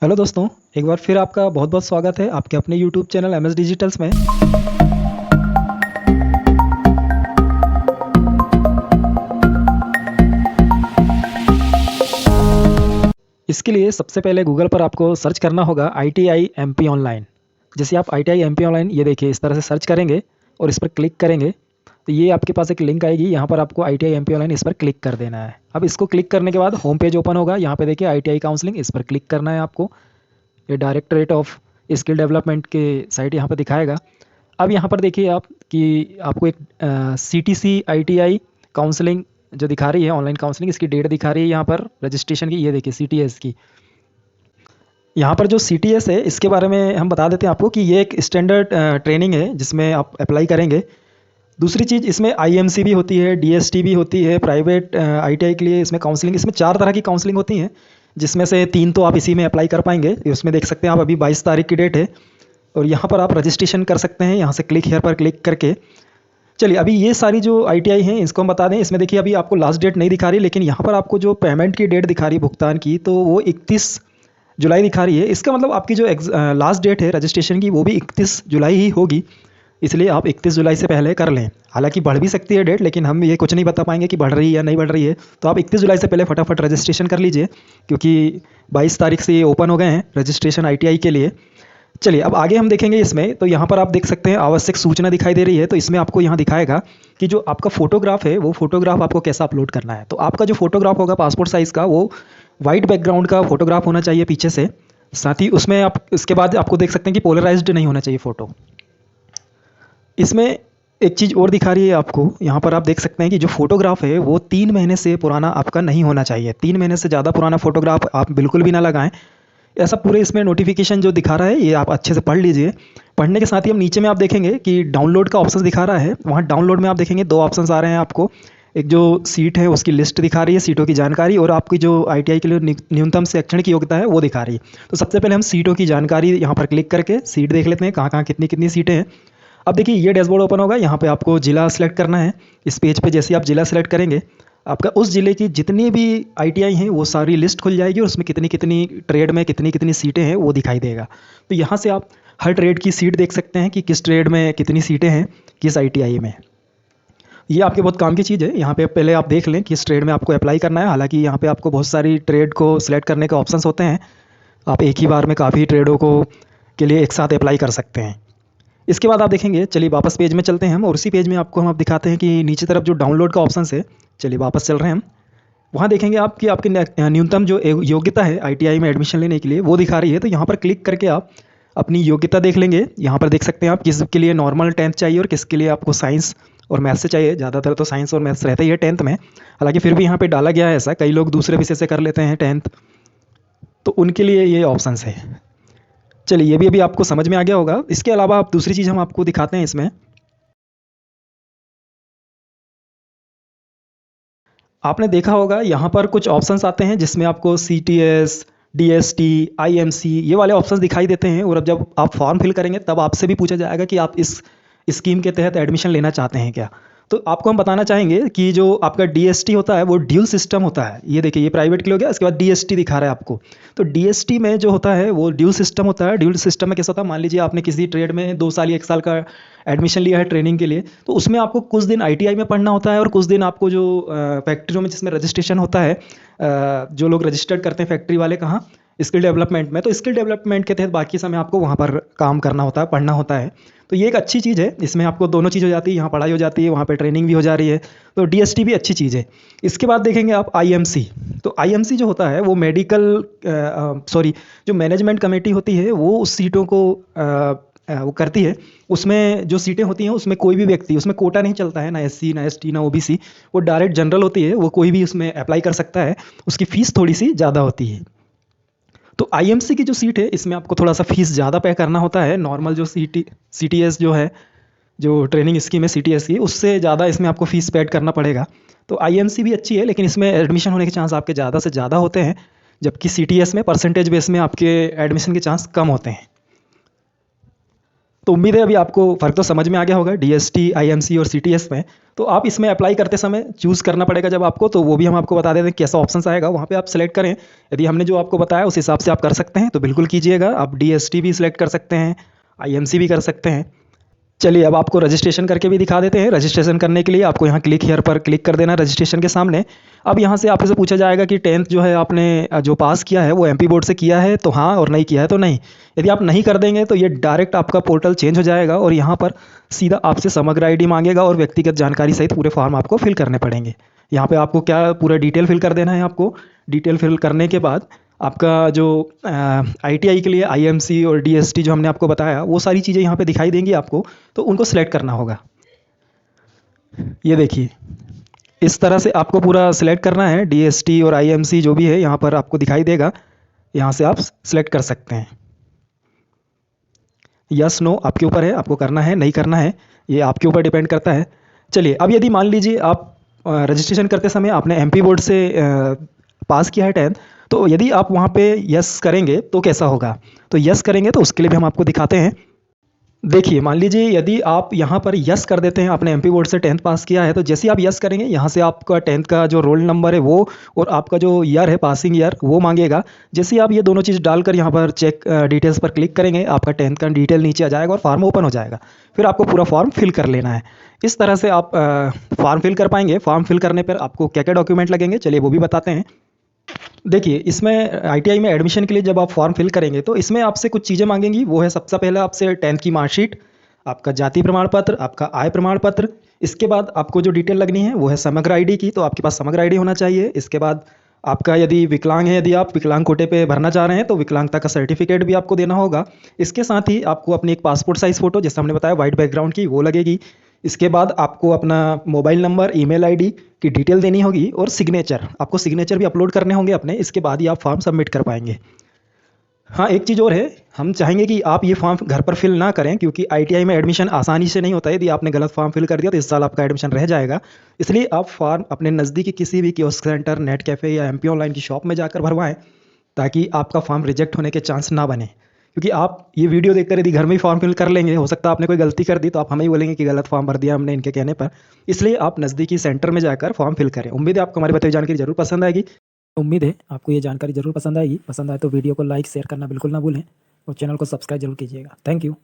Hello दोस्तों, एक बार फिर आपका बहुत बहुत स्वागत है आपके अपने YouTube channel M S digitals में। इसके लिए सबसे पहले गूगल पर आपको सर्च करना होगा ITI MP ऑनलाइन। जैसे आप ITI MP ऑनलाइन ये देखिए इस तरह से सर्च करेंगे और इस पर क्लिक करेंगे तो ये आपके पास एक लिंक आएगी। यहाँ पर आपको ITI MP ऑनलाइन इस पर क्लिक कर देना है। अब इसको क्लिक करने के बाद होम पेज ओपन होगा। यहाँ पे देखिए ITI काउंसलिंग, इस पर क्लिक करना है आपको। ये डायरेक्टरेट ऑफ स्किल डेवलपमेंट के साइट यहाँ पर दिखाएगा। अब यहाँ पर देखिए आप कि आपको एक CTC ITI काउंसलिंग जो दिखा रही है, ऑनलाइन काउंसलिंग, इसकी डेट दिखा रही है यहाँ पर रजिस्ट्रेशन की। ये देखिए CTS की। यहाँ पर जो CTS है इसके बारे में हम बता देते हैं आपको कि ये एक स्टैंडर्ड ट्रेनिंग है जिसमें आप अप्लाई करेंगे। दूसरी चीज़, इसमें IMC भी होती है, DST भी होती है, प्राइवेट ITI के लिए इसमें काउंसलिंग। इसमें 4 तरह की काउंसलिंग होती हैं जिसमें से 3 तो आप इसी में अप्लाई कर पाएंगे। उसमें देख सकते हैं आप, अभी 22 तारीख की डेट है और यहाँ पर आप रजिस्ट्रेशन कर सकते हैं। यहाँ से क्लिक हेयर पर क्लिक करके चलिए अभी ये सारी जो ITI हैं इसको हम बता दें। इसमें देखिए अभी आपको लास्ट डेट नहीं दिखा रही, लेकिन यहाँ पर आपको जो पेमेंट की डेट दिखा रही है भुगतान की, तो वो 31 जुलाई दिखा रही है। इसका मतलब आपकी जो लास्ट डेट है रजिस्ट्रेशन की वो भी 31 जुलाई ही होगी, इसलिए आप 31 जुलाई से पहले कर लें। हालांकि बढ़ भी सकती है डेट, लेकिन हम ये कुछ नहीं बता पाएंगे कि बढ़ रही है या नहीं बढ़ रही है। तो आप 31 जुलाई से पहले फटाफट रजिस्ट्रेशन कर लीजिए, क्योंकि 22 तारीख से ये ओपन हो गए हैं रजिस्ट्रेशन ITI के लिए। चलिए अब आगे हम देखेंगे इसमें। तो यहाँ पर आप देख सकते हैं आवश्यक सूचना दिखाई दे रही है। तो इसमें आपको यहाँ दिखाएगा कि जो आपका फोटोग्राफ है वो फोटोग्राफ आपको कैसा अपलोड करना है। तो आपका जो फोटोग्राफ होगा पासपोर्ट साइज़ का, वो वाइट बैकग्राउंड का फोटोग्राफ होना चाहिए पीछे से। साथ ही उसमें आप इसके बाद आपको देख सकते हैं कि पोलराइज्ड नहीं होना चाहिए फ़ोटो। इसमें एक चीज़ और दिखा रही है आपको, यहाँ पर आप देख सकते हैं कि जो फोटोग्राफ है वो 3 महीने से पुराना आपका नहीं होना चाहिए। 3 महीने से ज़्यादा पुराना फोटोग्राफ आप बिल्कुल भी ना लगाएं। ऐसा पूरे इसमें नोटिफिकेशन जो दिखा रहा है ये आप अच्छे से पढ़ लीजिए। पढ़ने के साथ ही हम नीचे में आप देखेंगे कि डाउनलोड का ऑप्शन दिखा रहा है। वहाँ डाउनलोड में आप देखेंगे 2 ऑप्शंस आ रहे हैं आपको। एक जो सीट है उसकी लिस्ट दिखा रही है, सीटों की जानकारी, और आपकी जो ITI के लिए न्यूनतम शैक्षणिक योग्यता है वो दिखा रही है। तो सबसे पहले हम सीटों की जानकारी यहाँ पर क्लिक करके सीट देख लेते हैं कहाँ कहाँ कितनी कितनी सीटें हैं। अब देखिए ये डैशबोर्ड ओपन होगा। यहाँ पे आपको ज़िला सेलेक्ट करना है। इस पेज पे जैसे आप ज़िला सेलेक्ट करेंगे आपका उस ज़िले की जितनी भी ITI हैं वो सारी लिस्ट खुल जाएगी और उसमें कितनी कितनी ट्रेड में कितनी कितनी सीटें हैं वो दिखाई देगा। तो यहाँ से आप हर ट्रेड की सीट देख सकते हैं कि किस ट्रेड में कितनी सीटें हैं, किस ITI में। ये आपके बहुत काम की चीज़ है। यहाँ पे पहले आप देख लें किस ट्रेड में आपको अप्लाई करना है। हालांकि यहाँ पे आपको बहुत सारी ट्रेड को सिलेक्ट करने के ऑप्शंस होते हैं। आप एक ही बार में काफ़ी ट्रेडों को के लिए एक साथ अप्लाई कर सकते हैं। इसके बाद आप देखेंगे, चलिए वापस पेज में चलते हैं हम, और उसी पेज में आपको हम अब दिखाते हैं कि नीचे तरफ जो डाउनलोड का ऑप्शन है। चलिए वापस चल रहे हैं हम। वहाँ देखेंगे आप कि आपकी न्यूनतम जो योग्यता है ITI में एडमिशन लेने के लिए वो दिखा रही है। तो यहाँ पर क्लिक करके आप अपनी योग्यता देख लेंगे। यहाँ पर देख सकते हैं आप किसके लिए नॉर्मल 10th चाहिए और किसके लिए आपको साइंस और मैथ्स से चाहिए। ज़्यादातर तो साइंस और मैथ्स रहता ही है 10th में। हालांकि फिर भी यहाँ पे डाला गया है ऐसा, कई लोग दूसरे विषय से कर लेते हैं 10th, तो उनके लिए ये ऑप्शंस है। चलिए ये भी अभी आपको समझ में आ गया होगा। इसके अलावा आप दूसरी चीज़ हम आपको दिखाते हैं इसमें। आपने देखा होगा यहाँ पर कुछ ऑप्शंस आते हैं जिसमें आपको CTS, DST, IMC ये वाले ऑप्शंस दिखाई देते हैं। और अब जब आप फॉर्म फिल करेंगे तब आपसे भी पूछा जाएगा कि आप इस स्कीम के तहत एडमिशन लेना चाहते हैं क्या। तो आपको हम बताना चाहेंगे कि जो आपका DST होता है वो ड्यूल सिस्टम होता है। ये देखिए ये प्राइवेट के लिए हो गया। इसके बाद DST दिखा रहा है आपको। तो DST में जो होता है वो ड्यूल सिस्टम होता है। ड्यूल सिस्टम में कैसा होता है, मान लीजिए आपने किसी ट्रेड में 2 साल या 1 साल का एडमिशन लिया है ट्रेनिंग के लिए, तो उसमें आपको कुछ दिन ITI में पढ़ना होता है और कुछ दिन आपको जो फैक्ट्रियों में जिसमें रजिस्ट्रेशन होता है, जो लोग रजिस्टर्ड करते हैं फैक्ट्री वाले, कहाँ, स्किल डेवलपमेंट में, तो स्किल डेवलपमेंट के तहत बाकी समय आपको वहाँ पर काम करना होता है, पढ़ना होता है। तो ये एक अच्छी चीज़ है। इसमें आपको दोनों चीज़ हो जाती है, यहाँ पढ़ाई हो जाती है, वहाँ पे ट्रेनिंग भी हो जा रही है। तो DST भी अच्छी चीज़ है। इसके बाद देखेंगे आप IMC। तो IMC जो होता है वो जो मैनेजमेंट कमेटी होती है वो उस सीटों को वो करती है। उसमें जो सीटें होती हैं उसमें कोई भी व्यक्ति, उसमें कोटा नहीं चलता है, ना SC ना ST ना OBC, वो डायरेक्ट जनरल होती है। वो कोई भी उसमें अप्लाई कर सकता है। उसकी फ़ीस थोड़ी सी ज़्यादा होती है। तो IMC की जो सीट है इसमें आपको थोड़ा सा फीस ज़्यादा पे करना होता है। नॉर्मल जो CTS जो है, जो ट्रेनिंग स्कीम है CTS की, उससे ज़्यादा इसमें आपको फ़ीस पेड करना पड़ेगा। तो IMC भी अच्छी है, लेकिन इसमें एडमिशन होने के चांस आपके ज़्यादा से ज़्यादा होते हैं, जबकि CTS में परसेंटेज बेस में आपके एडमिशन के चांस कम होते हैं। तो उम्मीद है अभी आपको फ़र्क तो समझ में आ गया होगा डीएसटी, आईएमसी और सीटीएस में। तो आप इसमें अप्लाई करते समय चूज़ करना पड़ेगा जब आपको, तो वो भी हम आपको बता देते हैं कैसा ऑप्शंस आएगा, वहाँ पे आप सेलेक्ट करें। यदि हमने जो आपको बताया उस हिसाब से आप कर सकते हैं तो बिल्कुल कीजिएगा। आप डीएसटी भी सिलेक्ट कर सकते हैं, आईएमसी भी कर सकते हैं। चलिए अब आपको रजिस्ट्रेशन करके भी दिखा देते हैं। रजिस्ट्रेशन करने के लिए आपको यहाँ क्लिक हियर पर क्लिक कर देना रजिस्ट्रेशन के सामने। अब यहाँ से आपसे पूछा जाएगा कि 10th जो है आपने जो पास किया है वो एमपी बोर्ड से किया है तो हाँ, और नहीं किया है तो नहीं। यदि आप नहीं कर देंगे तो ये डायरेक्ट आपका पोर्टल चेंज हो जाएगा और यहाँ पर सीधा आपसे समग्र आईडी मांगेगा और व्यक्तिगत जानकारी सहित पूरे फॉर्म आपको फिल करने पड़ेंगे। यहाँ पे आपको क्या पूरा डिटेल फिल कर देना है। आपको डिटेल फिल करने के बाद आपका जो आईटीआई के लिए आईएमसी और डीएसटी जो हमने आपको बताया वो सारी चीज़ें यहाँ पे दिखाई देंगी आपको, तो उनको सिलेक्ट करना होगा। ये देखिए इस तरह से आपको पूरा सिलेक्ट करना है। डीएसटी और आईएमसी जो भी है यहाँ पर आपको दिखाई देगा, यहाँ से आप सिलेक्ट कर सकते हैं। यस नो आपके ऊपर है, आपको करना है नहीं करना है ये आपके ऊपर डिपेंड करता है। चलिए अब यदि मान लीजिए आप रजिस्ट्रेशन करते समय आपने एमपी बोर्ड से पास किया है 10th, तो यदि आप वहाँ पे यस करेंगे तो कैसा होगा। तो यस करेंगे तो उसके लिए भी हम आपको दिखाते हैं। देखिए मान लीजिए यदि आप यहाँ पर यस कर देते हैं, आपने एमपी बोर्ड से 10th पास किया है, तो जैसे ही आप यस करेंगे यहाँ से आपका 10th का जो रोल नंबर है वो और आपका जो ईयर है पासिंग ईयर वो मांगेगा। जैसे ही आप ये दोनों चीज़ डालकर यहाँ पर चेक डिटेल्स पर क्लिक करेंगे, आपका 10th का डिटेल नीचे आ जाएगा और फॉर्म ओपन हो जाएगा। फिर आपको पूरा फॉर्म फिल कर लेना है। इस तरह से आप फॉर्म फिल कर पाएंगे। फॉर्म फिल करने पर आपको क्या क्या डॉक्यूमेंट लगेंगे चलिए वो भी बताते हैं। देखिए इसमें आईटीआई में एडमिशन के लिए जब आप फॉर्म फिल करेंगे तो इसमें आपसे कुछ चीज़ें मांगेंगी। वो है सबसे पहले आपसे 10th की मार्कशीट, आपका जाति प्रमाण पत्र, आपका आय प्रमाण पत्र। इसके बाद आपको जो डिटेल लगनी है वो है समग्र आईडी की, तो आपके पास समग्र आईडी होना चाहिए। इसके बाद आपका यदि विकलांग है, यदि आप विकलांग कोटे पे भरना चाह रहे हैं तो विकलांगता का सर्टिफिकेट भी आपको देना होगा। इसके साथ ही आपको अपनी एक पासपोर्ट साइज़ फ़ोटो, जैसे हमने बताया वाइट बैकग्राउंड की, वो लगेगी। इसके बाद आपको अपना मोबाइल नंबर, ईमेल आईडी की डिटेल देनी होगी और सिग्नेचर, आपको सिग्नेचर भी अपलोड करने होंगे अपने। इसके बाद ही आप फॉर्म सबमिट कर पाएंगे। हाँ एक चीज़ और है, हम चाहेंगे कि आप ये फॉर्म घर पर फिल ना करें क्योंकि आईटीआई में एडमिशन आसानी से नहीं होता है। यदि आपने गलत फॉर्म फिल कर दिया तो इस साल आपका एडमिशन रह जाएगा। इसलिए आप फॉर्म अपने नज़दीकी किसी भी कियोस्क सेंटर, नेट कैफ़े या एमपी ऑनलाइन की शॉप में जाकर भरवाएं, ताकि आपका फॉर्म रिजेक्ट होने के चांस ना बने। क्योंकि आप ये वीडियो देखकर यदि घर में ही फॉर्म फिल कर लेंगे, हो सकता है आपने कोई गलती कर दी तो आप हमें ही बोलेंगे कि गलत फॉर्म भर दिया हमने इनके कहने पर। इसलिए आप नज़दीकी सेंटर में जाकर फॉर्म फिल करें। उम्मीद है आपको हमारी बताई जानकारी जरूर पसंद आएगी। उम्मीद है आपको ये जानकारी ज़रूर पसंद आएगी। पसंद आए तो वीडियो को लाइक शेयर करना बिल्कुल ना भूलें और चैनल को सब्सक्राइब जरूर कीजिएगा। Thank you.